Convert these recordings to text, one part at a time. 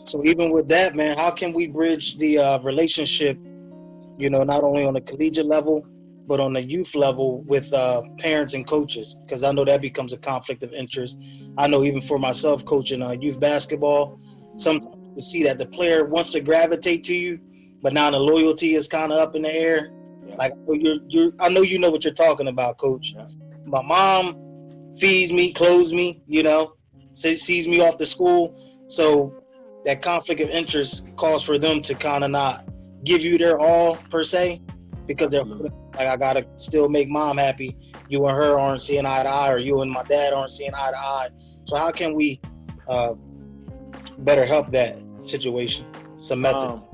So even with that, man, how can we bridge the relationship, not only on the collegiate level, but on the youth level with parents and coaches? Because I know that becomes a conflict of interest. I know even for myself, coaching youth basketball, sometimes Hmm. you see that the player wants to gravitate to you, but now the loyalty is kind of up in the air. Yeah. Like I know you know what you're talking about, coach. Yeah. My mom feeds me, clothes me, sees me off to school. So that conflict of interest calls for them to kind of not give you their all per se, because they're Absolutely. like, I gotta still make mom happy. You and her aren't seeing eye to eye, or you and my dad aren't seeing eye to eye. So how can we uh, better help that situation? Some method. Um,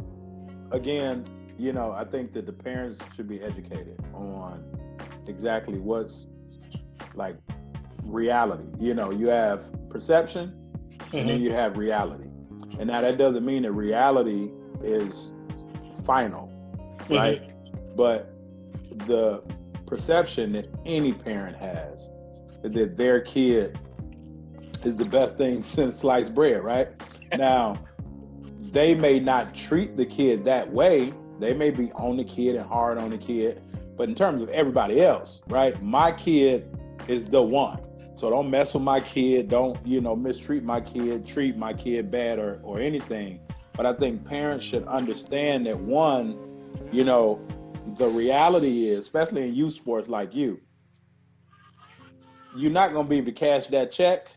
Again, I think that the parents should be educated on exactly what's like reality. You have perception and then Mm-hmm. you have reality. And now that doesn't mean that reality is final, right? Mm-hmm. But the perception that any parent has is that their kid is the best thing since sliced bread, right? Now, they may not treat the kid that way. They may be on the kid and hard on the kid. But in terms of everybody else, right? My kid is the one. So don't mess with my kid. Don't, mistreat my kid, treat my kid bad or anything. But I think parents should understand that one, you know, the reality is, especially in youth sports like you're not gonna be able to cash that check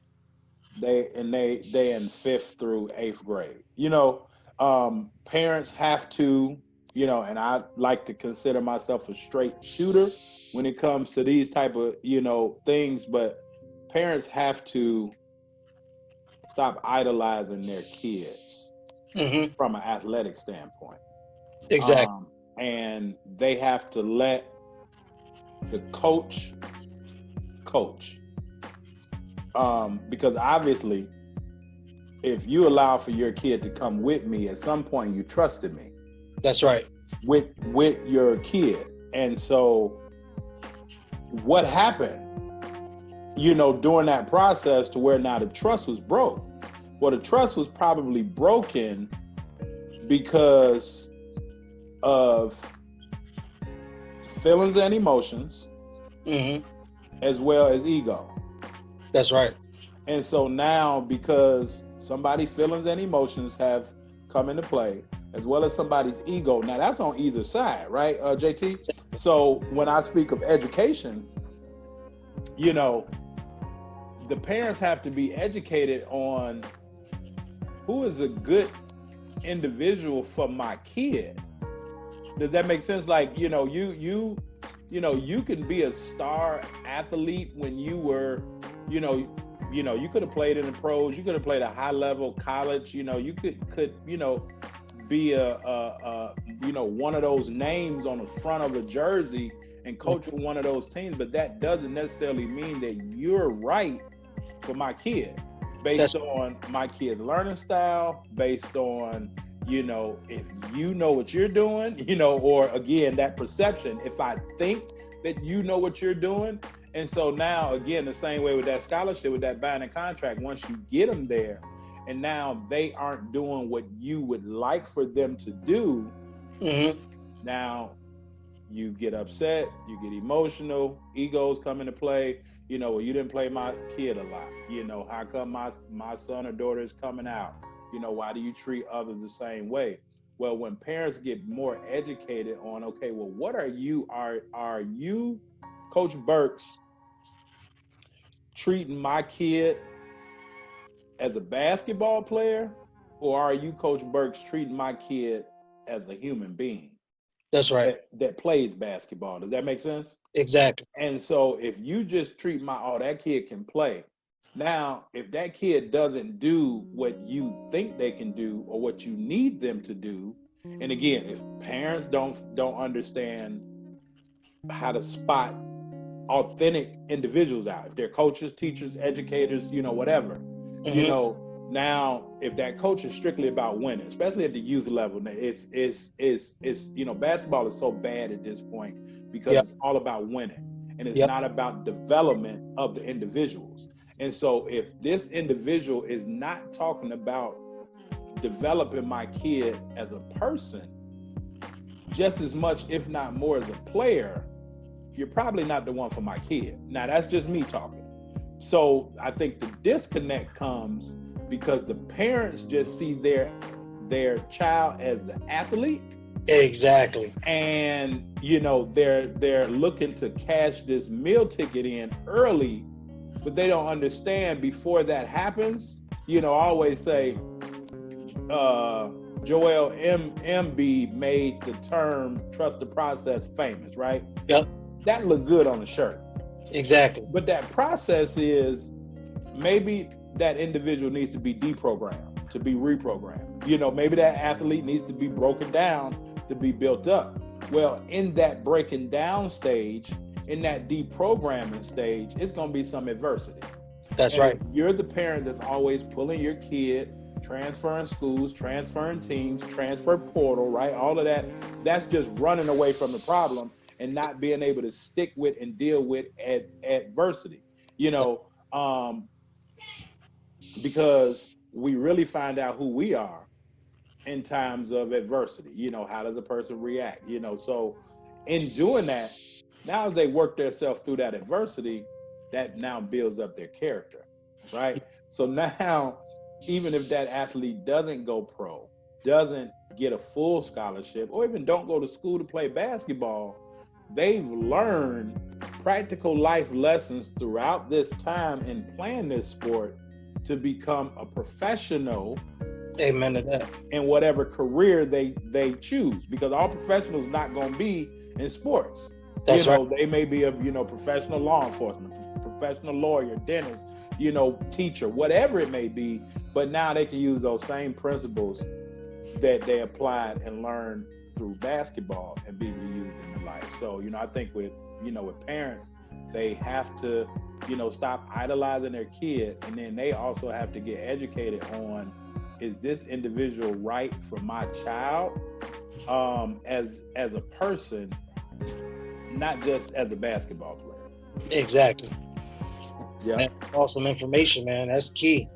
they in fifth through eighth grade. Parents have to, and I like to consider myself a straight shooter when it comes to these type of things, but parents have to stop idolizing their kids Mm-hmm. from an athletic standpoint, Exactly. and they have to let the coach, because obviously if you allow for your kid to come with me, at some point you trusted me That's right. with your kid. And so what happened, during that process to where now the trust was broke? Well, the trust was probably broken because of feelings and emotions Mm-hmm. as well as ego. That's right. And so now, because somebody's feelings and emotions have come into play, as well as somebody's ego, now that's on either side, right, JT? So when I speak of education, you know, the parents have to be educated on who is a good individual for my kid. Does that make sense? Like, you can be a star athlete when you were, you know, you could have played in the pros, you could have played a high level college, you could be one of those names on the front of a jersey and coach for one of those teams, but that doesn't necessarily mean that you're right for my kid That's based on my kid's learning style, based on if you know what you're doing, or again, that perception, if I think that you know what you're doing. And so now, again, the same way with that scholarship, with that binding contract, once you get them there and now they aren't doing what you would like for them to do, mm-hmm. now you get upset, you get emotional, egos come into play. Well, you didn't play my kid a lot. How come my son or daughter is coming out? Why do you treat others the same way? Well, when parents get more educated on, okay, well, what are you, Coach Burks, treating my kid as a basketball player, or are you, Coach Burks, treating my kid as a human being That's right. that plays basketball? Does that make sense? Exactly. And so if you just treat that kid can play. Now, if that kid doesn't do what you think they can do or what you need them to do, and again, if parents don't understand how to spot authentic individuals out, if they're coaches, teachers, educators, whatever, Mm-hmm. now if that coach is strictly about winning, especially at the youth level, it's basketball is so bad at this point because Yep. it's all about winning and it's Yep. not about development of the individuals. And so if this individual is not talking about developing my kid as a person just as much, if not more, as a player, you're probably not the one for my kid. Now, that's just me talking. So I think the disconnect comes because the parents just see their child as the athlete. Exactly. And, you know, they're looking to cash this meal ticket in early, but they don't understand before that happens. You know, I always say, Joel Embiid made the term trust the process famous, right? Yep. That looked good on the shirt. Exactly. But that process is maybe that individual needs to be deprogrammed, to be reprogrammed. You know, maybe that athlete needs to be broken down to be built up. Well, in that breaking down stage, in that deprogramming stage, it's going to be some adversity. That's right. You're the parent that's always pulling your kid, transferring schools, transferring teams, transfer portal, right? All of that, that's just running away from the problem and not being able to stick with and deal with adversity, you know, because we really find out who we are in times of adversity. You know, how does a person react? You know, so in doing that, now as they work themselves through that adversity, that now builds up their character, right? So now, even if that athlete doesn't go pro, doesn't get a full scholarship, or even don't go to school to play basketball, they've learned practical life lessons throughout this time in playing this sport to become a professional. Amen to that. In whatever career they choose, because all professionals not going to be in sports. That's right. right. They may be a professional law enforcement, professional lawyer, dentist, teacher, whatever it may be. But now they can use those same principles that they applied and learned through basketball and be reused in their life. So, I think with parents, they have to, stop idolizing their kid. And then they also have to get educated on, is this individual right for my child as a person, not just as a basketball player. Exactly. Yeah. Man, awesome information, man. That's key.